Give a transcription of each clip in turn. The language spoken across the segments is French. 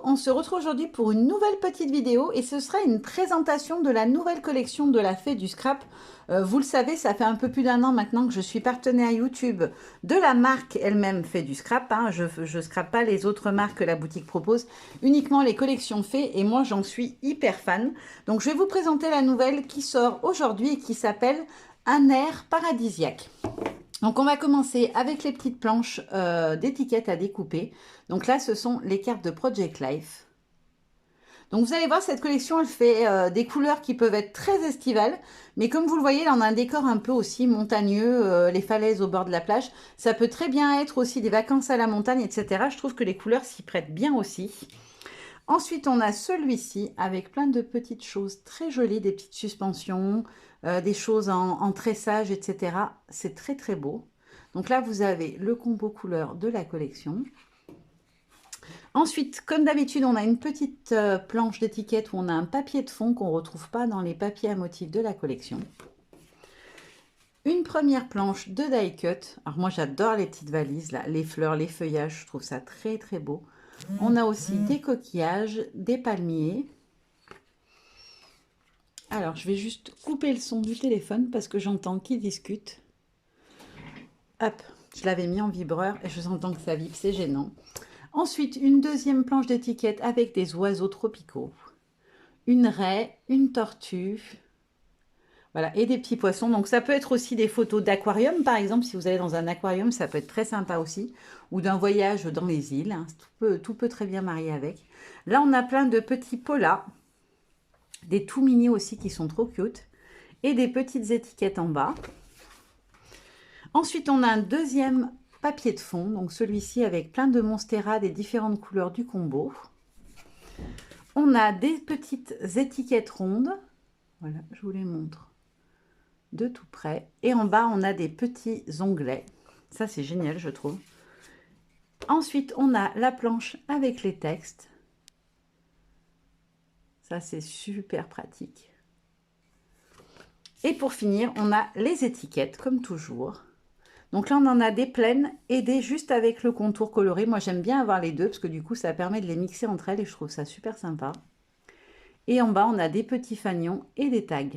on se retrouve aujourd'hui pour une nouvelle petite vidéo et ce sera une présentation de la nouvelle collection de la Fée du Scrap. Vous le savez, ça fait un peu plus d'un an maintenant que je suis partenaire YouTube de la marque elle-même Fée du Scrap. Hein. Je ne scrape pas les autres marques que la boutique propose, uniquement les collections Fée et moi j'en suis hyper fan. Donc je vais vous présenter la nouvelle qui sort aujourd'hui et qui s'appelle Un air paradisiaque. Donc on va commencer avec les petites planches d'étiquettes à découper. Donc là, ce sont les cartes de Project Life. Donc vous allez voir, cette collection, elle fait des couleurs qui peuvent être très estivales. Mais comme vous le voyez, là, on a un décor un peu aussi montagneux, les falaises au bord de la plage. Ça peut très bien être aussi des vacances à la montagne, etc. Je trouve que les couleurs s'y prêtent bien aussi. Ensuite, on a celui-ci avec plein de petites choses très jolies, des petites suspensions, des choses en tressage, etc. C'est très très beau. Donc là, vous avez le combo couleur de la collection. Ensuite, comme d'habitude, on a une petite planche d'étiquette où on a un papier de fond qu'on ne retrouve pas dans les papiers à motifs de la collection. Une première planche de die cut. Alors moi, j'adore les petites valises, là, les fleurs, les feuillages, je trouve ça très très beau. On a aussi des coquillages, des palmiers. Alors, je vais juste couper le son du téléphone parce que j'entends qu'ils discutent. Hop, je l'avais mis en vibreur et je entends que ça vibre, c'est gênant. Ensuite, une deuxième planche d'étiquette avec des oiseaux tropicaux. Une raie, une tortue. Voilà, et des petits poissons. Donc, ça peut être aussi des photos d'aquarium, par exemple. Si vous allez dans un aquarium, ça peut être très sympa aussi. Ou d'un voyage dans les îles. Hein. Tout peut très bien marier avec. Là, on a plein de petits polas. Des tout mini aussi qui sont trop cute. Et des petites étiquettes en bas. Ensuite, on a un deuxième papier de fond. Donc, celui-ci avec plein de monstera des différentes couleurs du combo. On a des petites étiquettes rondes. Voilà, je vous les montre de tout près. Et en bas, on a des petits onglets. Ça, c'est génial, je trouve. Ensuite, on a la planche avec les textes. Ça, c'est super pratique. Et pour finir, on a les étiquettes, comme toujours. Donc là, on en a des pleines et des juste avec le contour coloré. Moi, j'aime bien avoir les deux parce que du coup, ça permet de les mixer entre elles et je trouve ça super sympa. Et en bas, on a des petits fanions et des tags.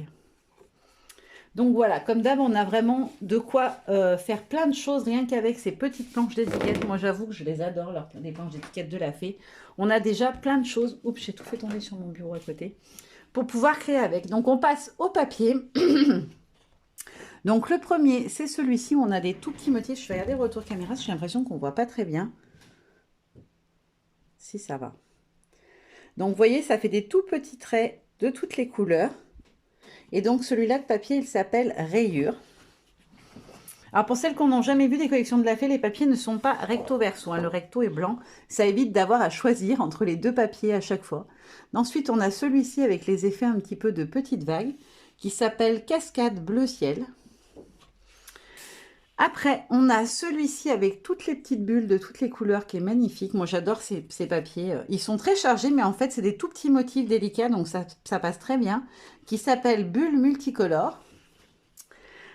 Donc voilà, comme d'hab, on a vraiment de quoi faire plein de choses rien qu'avec ces petites planches d'étiquettes. Moi, j'avoue que je les adore, les planches d'étiquettes de la Fée. On a déjà plein de choses. Oups, j'ai tout fait tomber sur mon bureau à côté. Pour pouvoir créer avec. Donc, on passe au papier. Donc, le premier, c'est celui-ci où on a des tout petits motifs. Je vais regarder le retour caméra, j'ai l'impression qu'on ne voit pas très bien. Si, ça va. Donc, vous voyez, ça fait des tout petits traits de toutes les couleurs. Et donc, celui-là de papier, il s'appelle Rayure. Alors, pour celles qui n'ont jamais vu des collections de la Fée, les papiers ne sont pas recto verso. Hein. Le recto est blanc. Ça évite d'avoir à choisir entre les deux papiers à chaque fois. Ensuite, on a celui-ci avec les effets un petit peu de petites vagues qui s'appelle Cascade Bleu Ciel. Après, on a celui-ci avec toutes les petites bulles de toutes les couleurs qui est magnifique. Moi, j'adore ces papiers. Ils sont très chargés, mais en fait, c'est des tout petits motifs délicats, donc ça passe très bien, qui s'appelle Bulle Multicolore.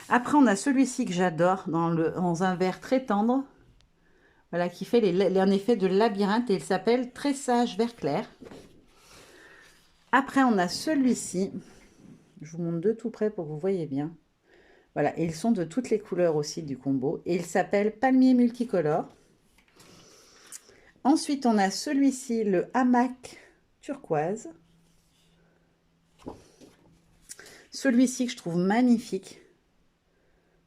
Après, on a celui-ci que j'adore dans un vert très tendre. Voilà, qui fait un effet de labyrinthe et il s'appelle Tressage vert clair. Après, on a celui-ci. Je vous montre de tout près pour que vous voyez bien. Voilà, et ils sont de toutes les couleurs aussi du combo. Et il s'appelle Palmier Multicolore. Ensuite, on a celui-ci, le hamac turquoise. Celui-ci que je trouve magnifique.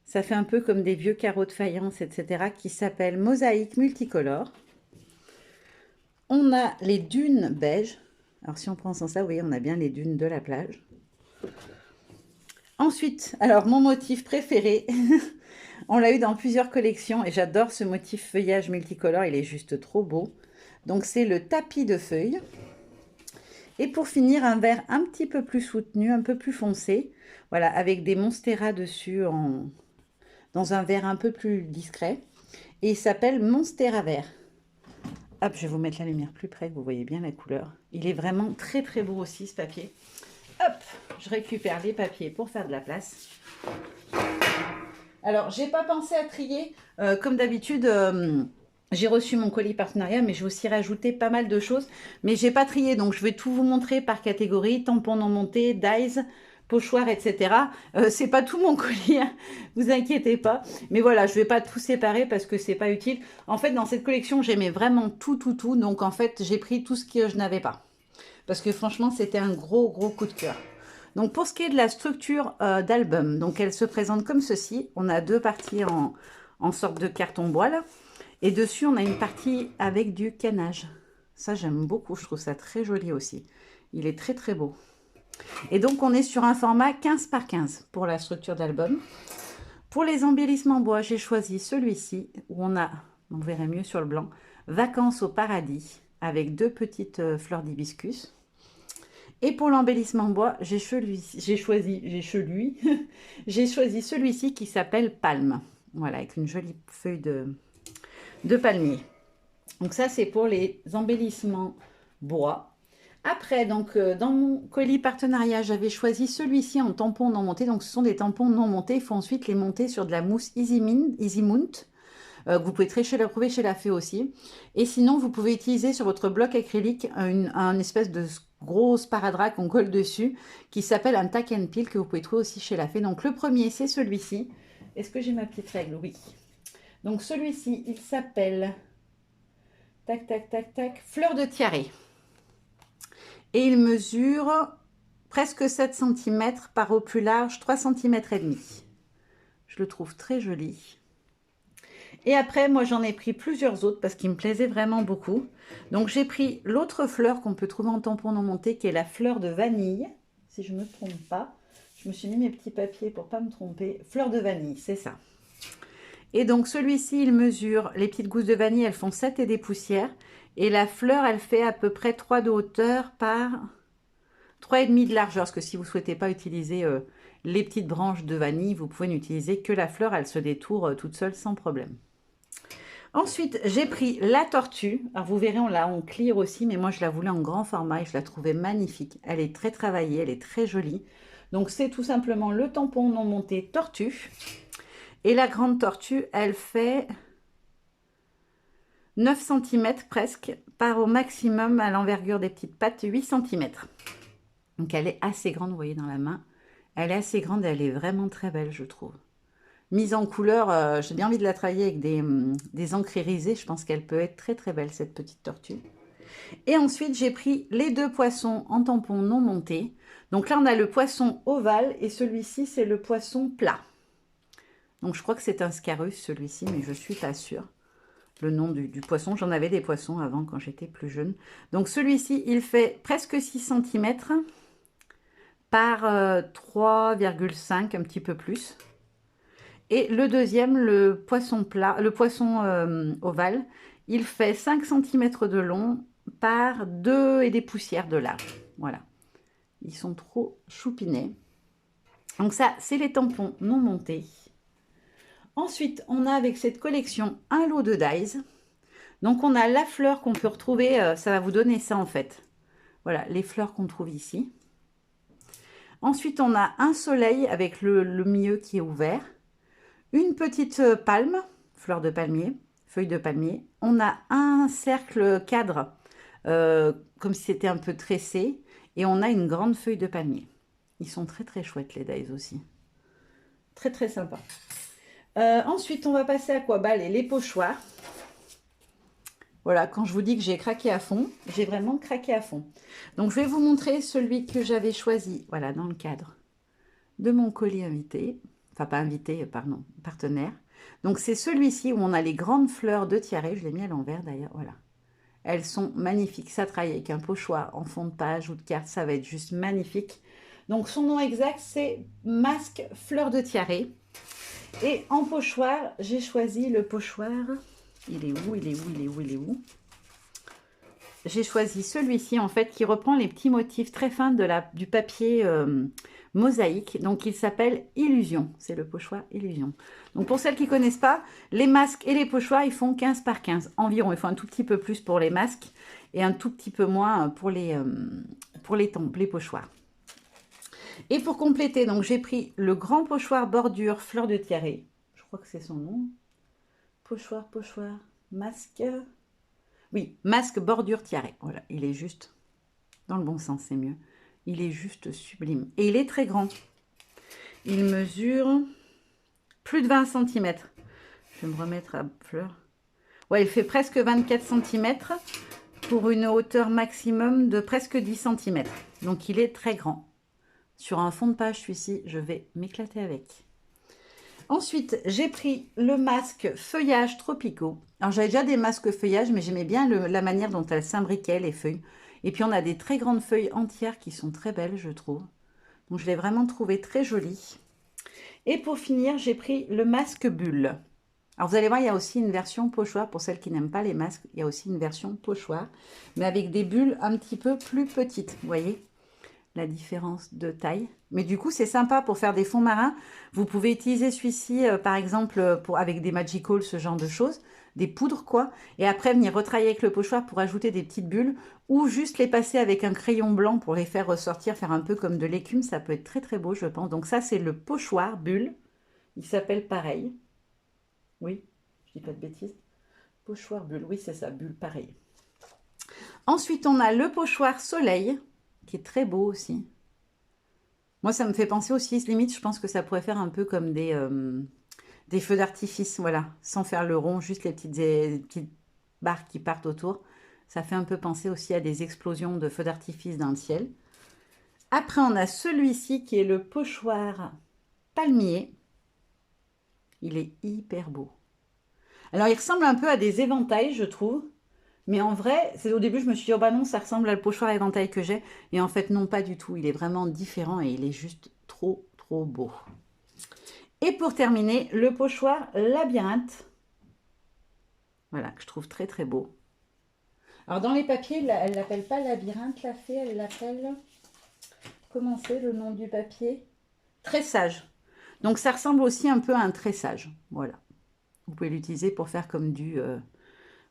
Ça fait un peu comme des vieux carreaux de faïence, etc. qui s'appelle Mosaïque Multicolore. On a les dunes beige. Alors, si on prend sans ça, vous voyez, on a bien les dunes de la plage. Ensuite, alors mon motif préféré, on l'a eu dans plusieurs collections et j'adore ce motif feuillage multicolore, il est juste trop beau. Donc c'est le tapis de feuilles. Et pour finir, un vert un petit peu plus soutenu, un peu plus foncé, voilà, avec des monstera dessus dans un vert un peu plus discret. Et il s'appelle Monstera Vert. Hop, je vais vous mettre la lumière plus près, que vous voyez bien la couleur. Il est vraiment très très beau aussi ce papier. Hop, je récupère les papiers pour faire de la place. Alors, j'ai pas pensé à trier. Comme d'habitude, J'ai reçu mon colis partenariat, mais j'ai aussi rajouté pas mal de choses. Mais j'ai pas trié, donc je vais tout vous montrer par catégorie, tampons non montés, dyes, pochoirs, etc. C'est pas tout mon colis, hein, vous inquiétez pas. Mais voilà, je vais pas tout séparer parce que c'est pas utile. En fait, dans cette collection, j'aimais vraiment tout, tout, tout. Donc en fait, j'ai pris tout ce que je n'avais pas. Parce que franchement, c'était un gros, gros coup de cœur. Donc pour ce qui est de la structure d'album, donc elle se présente comme ceci. On a deux parties en sorte de carton bois là. Et dessus, on a une partie avec du canage. Ça, j'aime beaucoup. Je trouve ça très joli aussi. Il est très, très beau. Et donc, on est sur un format 15 par 15 pour la structure d'album. Pour les embellissements bois, j'ai choisi celui-ci où on a, on verrait mieux sur le blanc, Vacances au paradis avec deux petites fleurs d'hibiscus. Et pour l'embellissement bois, j'ai choisi celui-ci qui s'appelle Palme. Voilà, avec une jolie feuille de palmier. Donc ça, c'est pour les embellissements bois. Après, donc, dans mon colis partenariat, j'avais choisi celui-ci en tampon non monté. Donc, ce sont des tampons non montés. Il faut ensuite les monter sur de la mousse Easy Mount, que vous pouvez trouver chez la Fée aussi. Et sinon, vous pouvez utiliser sur votre bloc acrylique un espèce de gros sparadrap qu'on colle dessus, qui s'appelle un tack and peel, que vous pouvez trouver aussi chez la Fée. Donc, le premier, c'est celui-ci. Est-ce que j'ai ma petite règle? Oui. Donc, celui-ci, il s'appelle... Tac, tac, tac, tac. Fleur de tiare. Et il mesure presque 7 cm par au plus large 3 cm et demi. Je le trouve très joli. Et après, moi, j'en ai pris plusieurs autres parce qu'ils me plaisaient vraiment beaucoup. Donc, j'ai pris l'autre fleur qu'on peut trouver en tampon non monté, qui est la fleur de vanille. Si je ne me trompe pas. Je me suis mis mes petits papiers pour ne pas me tromper. Fleur de vanille, c'est ça. Et donc, celui-ci, il mesure, les petites gousses de vanille, elles font 7 et des poussières. Et la fleur, elle fait à peu près 3 de hauteur par 3,5 de largeur. Parce que si vous ne souhaitez pas utiliser les petites branches de vanille, vous pouvez n'utiliser que la fleur. Elle se détourne toute seule sans problème. Ensuite, j'ai pris la tortue. Alors, vous verrez, on clear aussi, mais moi, je la voulais en grand format et je la trouvais magnifique. Elle est très travaillée, elle est très jolie. Donc, c'est tout simplement le tampon non monté tortue. Et la grande tortue, elle fait 9 cm presque, par au maximum à l'envergure des petites pattes 8 cm. Donc elle est assez grande, vous voyez dans la main. Elle est assez grande et elle est vraiment très belle, je trouve. Mise en couleur, j'ai bien envie de la travailler avec des encres irisées. Je pense qu'elle peut être très très belle, cette petite tortue. Et ensuite, j'ai pris les deux poissons en tampon non monté. Donc là, on a le poisson ovale et celui-ci, c'est le poisson plat. Donc je crois que c'est un scarus celui-ci, mais je ne suis pas sûre. Le nom du poisson, j'en avais des poissons avant quand j'étais plus jeune. Donc celui-ci, il fait presque 6 cm par 3,5, un petit peu plus. Et le deuxième, le poisson plat, le poisson ovale, il fait 5 cm de long par 2 et des poussières de large. Voilà. Ils sont trop choupinés. Donc ça, c'est les tampons non montés. Ensuite, on a avec cette collection un lot de dies. Donc, on a la fleur qu'on peut retrouver, ça va vous donner ça en fait. Voilà, les fleurs qu'on trouve ici. Ensuite, on a un soleil avec le milieu qui est ouvert. Une petite palme, fleur de palmier, feuille de palmier. On a un cercle cadre, comme si c'était un peu tressé. Et on a une grande feuille de palmier. Ils sont très très chouettes les dies aussi. Très très sympa. Ensuite, on va passer à quoi? Bah, les pochoirs. Voilà, quand je vous dis que j'ai craqué à fond, j'ai vraiment craqué à fond. Donc, je vais vous montrer celui que j'avais choisi, voilà, dans le cadre de mon colis invité. Enfin, pas invité, pardon, partenaire. Donc, c'est celui-ci où on a les grandes fleurs de tiare. Je l'ai mis à l'envers d'ailleurs, voilà. Elles sont magnifiques. Ça travaille avec un pochoir en fond de page ou de carte, ça va être juste magnifique. Donc, son nom exact, c'est Masque Fleur de Tiare. Et en pochoir, j'ai choisi le pochoir... Il est où? Il est où? Il est où? Il est où? J'ai choisi celui-ci, en fait, qui reprend les petits motifs très fins du papier mosaïque. Donc, il s'appelle Illusion. C'est le pochoir Illusion. Donc, pour celles qui ne connaissent pas, les masques et les pochoirs, ils font 15 par 15 environ. Il faut un tout petit peu plus pour les masques et un tout petit peu moins pour les pochoirs. Et pour compléter, donc j'ai pris le grand pochoir bordure fleur de tiare. Je crois que c'est son nom. Pochoir, pochoir. masque. Oui, masque bordure tiare. Voilà, il est juste dans le bon sens, c'est mieux. Il est juste sublime. Et il est très grand. Il mesure plus de 20 cm. Je vais me remettre à fleur. Ouais, il fait presque 24 cm pour une hauteur maximum de presque 10 cm. Donc il est très grand. Sur un fond de page, celui-ci, je vais m'éclater avec. Ensuite, j'ai pris le masque feuillage tropicaux. Alors, j'avais déjà des masques feuillage, mais j'aimais bien la manière dont elles s'imbriquaient, les feuilles. Et puis, on a des très grandes feuilles entières qui sont très belles, je trouve. Donc, je l'ai vraiment trouvé très joli. Et pour finir, j'ai pris le masque bulle. Alors, vous allez voir, il y a aussi une version pochoir. Pour celles qui n'aiment pas les masques, il y a aussi une version pochoir, mais avec des bulles un petit peu plus petites, vous voyez la différence de taille. Mais du coup, c'est sympa pour faire des fonds marins. Vous pouvez utiliser celui-ci, par exemple, avec des Magical, ce genre de choses, des poudres, quoi. Et après, venir retravailler avec le pochoir pour ajouter des petites bulles ou juste les passer avec un crayon blanc pour les faire ressortir, faire un peu comme de l'écume. Ça peut être très, très beau, je pense. Donc ça, c'est le pochoir bulle. Il s'appelle pareil. Oui, je dis pas de bêtises. Pochoir bulle, oui, c'est ça, bulle, pareil. Ensuite, on a le pochoir soleil, qui est très beau aussi. Moi, ça me fait penser aussi, limite, je pense que ça pourrait faire un peu comme des feux d'artifice, voilà, sans faire le rond, juste les petites barres qui partent autour. Ça fait un peu penser aussi à des explosions de feux d'artifice dans le ciel. Après, on a celui-ci qui est le pochoir palmier. Il est hyper beau. Alors, il ressemble un peu à des éventails, je trouve. Mais en vrai, au début, je me suis dit, oh bah non, ça ressemble à le pochoir éventail que j'ai. Et en fait, non, pas du tout. Il est vraiment différent et il est juste trop, trop beau. Et pour terminer, le pochoir labyrinthe. Voilà, que je trouve très, très beau. Alors, dans les papiers, elle ne l'appelle pas labyrinthe, la fée, elle l'appelle... Comment c'est le nom du papier? Tressage. Donc, ça ressemble aussi un peu à un tressage. Voilà. Vous pouvez l'utiliser pour faire comme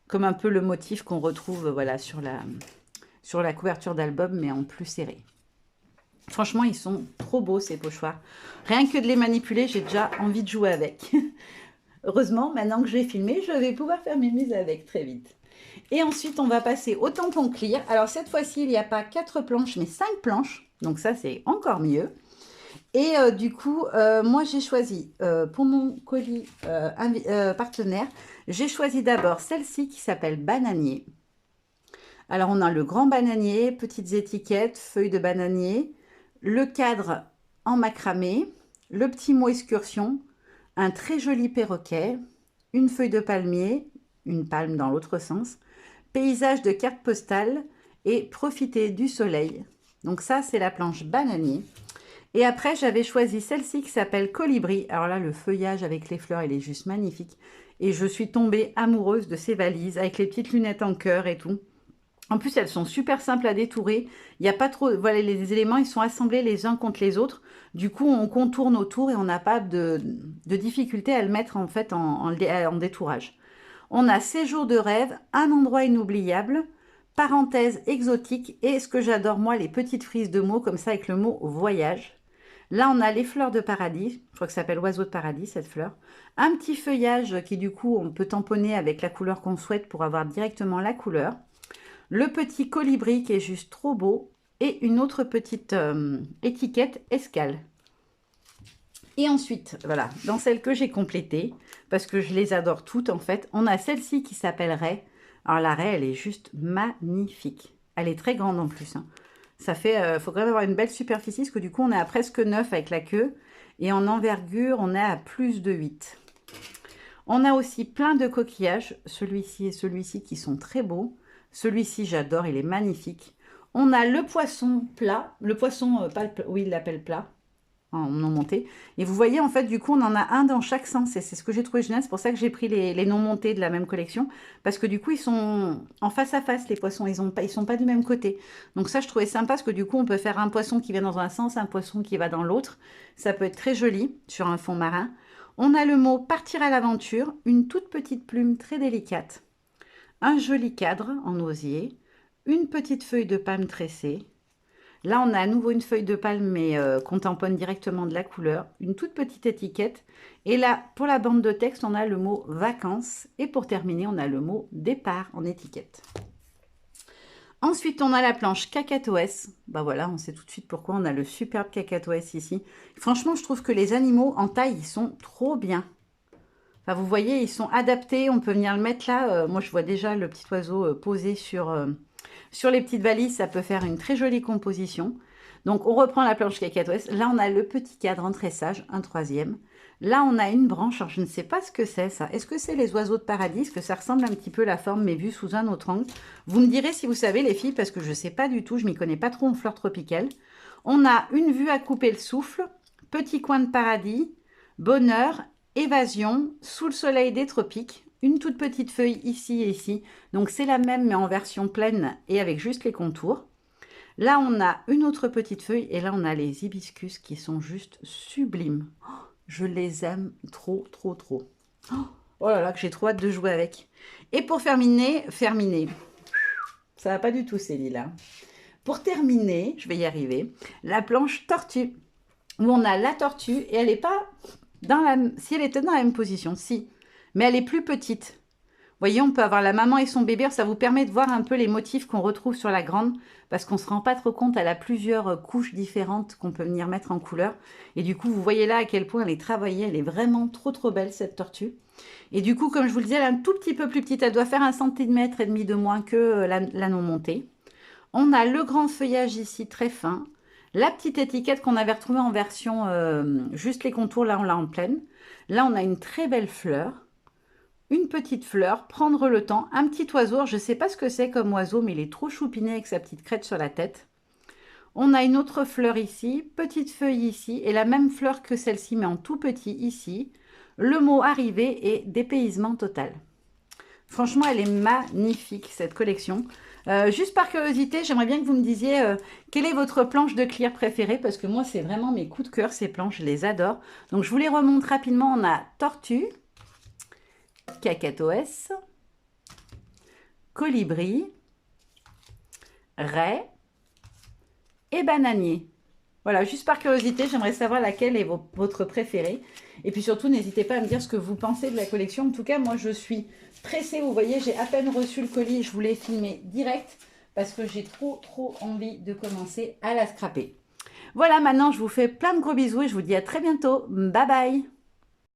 comme un peu le motif qu'on retrouve voilà, sur la couverture d'album, mais en plus serré. Franchement, ils sont trop beaux, ces pochoirs. Rien que de les manipuler, j'ai déjà envie de jouer avec. Heureusement, maintenant que je l'ai filmé, je vais pouvoir faire mes muses avec très vite. Et ensuite, on va passer au tampon clear. Alors, cette fois-ci, il n'y a pas 4 planches, mais 5 planches. Donc ça, c'est encore mieux. Et du coup, moi, j'ai choisi, pour mon colis partenaire, j'ai choisi d'abord celle-ci qui s'appelle Bananier. Alors, on a le grand bananier, petites étiquettes, feuilles de bananier, le cadre en macramé, le petit mot excursion, un très joli perroquet, une feuille de palmier, une palme dans l'autre sens, paysage de carte postale et profiter du soleil. Donc ça, c'est la planche bananier. Et après, j'avais choisi celle-ci qui s'appelle Colibri. Alors là, le feuillage avec les fleurs, il est juste magnifique. Et je suis tombée amoureuse de ces valises avec les petites lunettes en cœur et tout. En plus, elles sont super simples à détourer. Il n'y a pas trop... Voilà, les éléments, ils sont assemblés les uns contre les autres. Du coup, on contourne autour et on n'a pas de difficulté à le mettre en fait en détourage. On a séjour de rêve, un endroit inoubliable, parenthèse exotique et ce que j'adore moi, les petites frises de mots comme ça avec le mot voyage. Là, on a les fleurs de paradis. Je crois que ça s'appelle oiseau de paradis, cette fleur. Un petit feuillage qui, du coup, on peut tamponner avec la couleur qu'on souhaite pour avoir directement la couleur. Le petit colibri qui est juste trop beau. Et une autre petite étiquette escale. Et ensuite, voilà, dans celle que j'ai complétée, parce que je les adore toutes en fait, on a celle-ci qui s'appelle Raie. Alors la raie, elle est juste magnifique. Elle est très grande en plus. Hein. Ça fait, faut quand même avoir une belle superficie, parce que du coup, on est à presque 9 avec la queue. Et en envergure, on est à plus de 8. On a aussi plein de coquillages, celui-ci et celui-ci qui sont très beaux. Celui-ci, j'adore, il est magnifique. On a le poisson plat, le poisson, pas le, oui, il l'appelle plat, en non monté. Et vous voyez, en fait, du coup, on en a un dans chaque sens. Et c'est ce que j'ai trouvé génial. C'est pour ça que j'ai pris les non montés de la même collection. Parce que du coup, ils sont en face à face, les poissons. Ils sont pas du même côté. Donc ça, je trouvais sympa parce que du coup, on peut faire un poisson qui va dans un sens, un poisson qui va dans l'autre. Ça peut être très joli sur un fond marin. On a le mot partir à l'aventure, une toute petite plume très délicate, un joli cadre en osier, une petite feuille de palme tressée, Là, on a à nouveau une feuille de palme, mais qu'on tamponne directement de la couleur. Une toute petite étiquette. Et là, pour la bande de texte, on a le mot vacances. Et pour terminer, on a le mot départ en étiquette. Ensuite, on a la planche Cacatoès. Bah voilà, on sait tout de suite pourquoi on a le superbe Cacatoès ici. Franchement, je trouve que les animaux en taille, ils sont trop bien. Enfin, vous voyez, ils sont adaptés. On peut venir le mettre là. Moi, je vois déjà le petit oiseau posé sur les petites valises. Ça peut faire une très jolie composition. Donc, on reprend la planche Cacatoès. Là, on a le petit cadre en tressage, un troisième. Là, on a une branche. Alors, je ne sais pas ce que c'est, ça. Est-ce que c'est les oiseaux de paradis? Est-ce que ça ressemble un petit peu à la forme, mais vue sous un autre angle? Vous me direz si vous savez, les filles, parce que je ne sais pas du tout. Je m'y connais pas trop en fleurs tropicales. On a une vue à couper le souffle, petit coin de paradis, bonheur, évasion, sous le soleil des tropiques, une toute petite feuille ici et ici. Donc, c'est la même, mais en version pleine et avec juste les contours. Là, on a une autre petite feuille et là, on a les hibiscus qui sont juste sublimes. Oh, je les aime trop, trop, trop. Oh là là, que j'ai trop hâte de jouer avec. Et pour terminer, ça va pas du tout, ces lilas. Pour terminer, je vais y arriver, la planche tortue, où on a la tortue et elle n'est pas dans la... Si elle était dans la même position, si, mais elle est plus petite. Vous voyez, on peut avoir la maman et son bébé. Ça vous permet de voir un peu les motifs qu'on retrouve sur la grande parce qu'on ne se rend pas trop compte. Elle a plusieurs couches différentes qu'on peut venir mettre en couleur. Et du coup, vous voyez là à quel point elle est travaillée. Elle est vraiment trop, trop belle, cette tortue. Et du coup, comme je vous le disais, elle est un tout petit peu plus petite. Elle doit faire 1,5 cm de moins que la non montée. On a le grand feuillage ici, très fin. La petite étiquette qu'on avait retrouvée en version juste les contours. Là, on l'a en pleine. Là, on a une très belle fleur. Une petite fleur, prendre le temps, un petit oiseau, je ne sais pas ce que c'est comme oiseau, mais il est trop choupiné avec sa petite crête sur la tête. On a une autre fleur ici, petite feuille ici, et la même fleur que celle-ci, mais en tout petit ici. Le mot arrivé et dépaysement total. Franchement, elle est magnifique, cette collection. Juste par curiosité, j'aimerais bien que vous me disiez quelle est votre planche de clear préférée, parce que moi, c'est vraiment mes coups de cœur, ces planches, je les adore. Donc, je vous les remonte rapidement. On a Tortue, Cacatoès, Colibri, Raie et Bananier. Voilà, juste par curiosité, j'aimerais savoir laquelle est votre préférée. Et puis surtout, n'hésitez pas à me dire ce que vous pensez de la collection. En tout cas, moi, je suis pressée. Vous voyez, j'ai à peine reçu le colis. Je voulais filmer direct parce que j'ai trop, trop envie de commencer à la scraper. Voilà, maintenant, je vous fais plein de gros bisous et je vous dis à très bientôt. Bye bye!